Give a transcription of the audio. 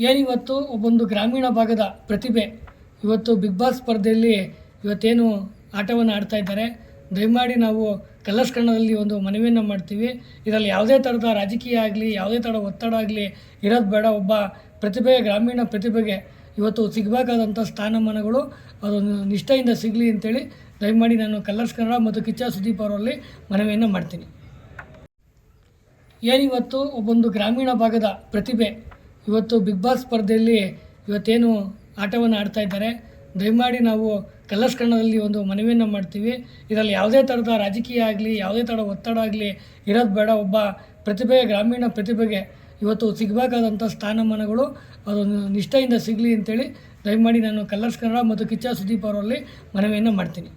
ಏನಿವತ್ತು ಒಬ್ಬೊಂದು ಗ್ರಾಮೀಣ ಭಾಗದ ಪ್ರತಿಭೆ ಇವತ್ತು ಬಿಗ್ ಬಾಸ್ ಸ್ಪರ್ಧೆಯಲ್ಲಿ ಇವತ್ತೇನು ಆಟವನ್ನು ಆಡ್ತಾ ಇದ್ದಾರೆ. ದಯಮಾಡಿ ನಾವು ಕಲರ್ಸ್ ಕನ್ನಡದಲ್ಲಿ ಒಂದು ಮನವಿಯನ್ನು ಮಾಡ್ತೀವಿ. ಇದರಲ್ಲಿ ಯಾವುದೇ ಥರದ ರಾಜಕೀಯ ಆಗಲಿ, ಯಾವುದೇ ಥರದ ಒತ್ತಡ ಆಗಲಿ ಇರೋದು ಬೇಡ. ಒಬ್ಬ ಪ್ರತಿಭೆ, ಗ್ರಾಮೀಣ ಪ್ರತಿಭೆಗೆ ಇವತ್ತು ಸಿಗಬೇಕಾದಂಥ ಸ್ಥಾನಮಾನಗಳು ಅದು ನಿಷ್ಠೆಯಿಂದ ಸಿಗಲಿ ಅಂತೇಳಿ ದಯಮಾಡಿ ನಾನು ಕಲರ್ಸ್ ಕನ್ನಡ ಮತ್ತು ಕಿಚ್ಚ ಸುದೀಪ್ ಅವರಲ್ಲಿ ಮನವಿಯನ್ನು ಮಾಡ್ತೀನಿ. ಏನಿವತ್ತು ಒಬ್ಬೊಂದು ಗ್ರಾಮೀಣ ಭಾಗದ ಪ್ರತಿಭೆ ಇವತ್ತು ಬಿಗ್ ಬಾಸ್ ಸ್ಪರ್ಧೆಯಲ್ಲಿ ಇವತ್ತೇನು ಆಟವನ್ನು ಆಡ್ತಾ ಇದ್ದಾರೆ. ದಯಮಾಡಿ ನಾವು ಕಲರ್ಸ್ ಕನ್ನಡದಲ್ಲಿ ಒಂದು ಮನವಿಯನ್ನು ಮಾಡ್ತೀವಿ. ಇದರಲ್ಲಿ ಯಾವುದೇ ಥರದ ರಾಜಕೀಯ ಆಗಲಿ, ಯಾವುದೇ ಥರದ ಒತ್ತಡ ಆಗಲಿ ಇರೋದು ಬೇಡ. ಒಬ್ಬ ಪ್ರತಿಭೆ, ಗ್ರಾಮೀಣ ಪ್ರತಿಭೆಗೆ ಇವತ್ತು ಸಿಗಬೇಕಾದಂಥ ಸ್ಥಾನಮಾನಗಳು ಅದು ನಿಷ್ಠೆಯಿಂದ ಸಿಗಲಿ ಅಂತೇಳಿ ದಯಮಾಡಿ ನಾನು ಕಲರ್ಸ್ ಕನ್ನಡ ಮತ್ತು ಕಿಚ್ಚ ಸುದೀಪ್ ಅವರಲ್ಲಿ ಮನವಿಯನ್ನು ಮಾಡ್ತೀನಿ.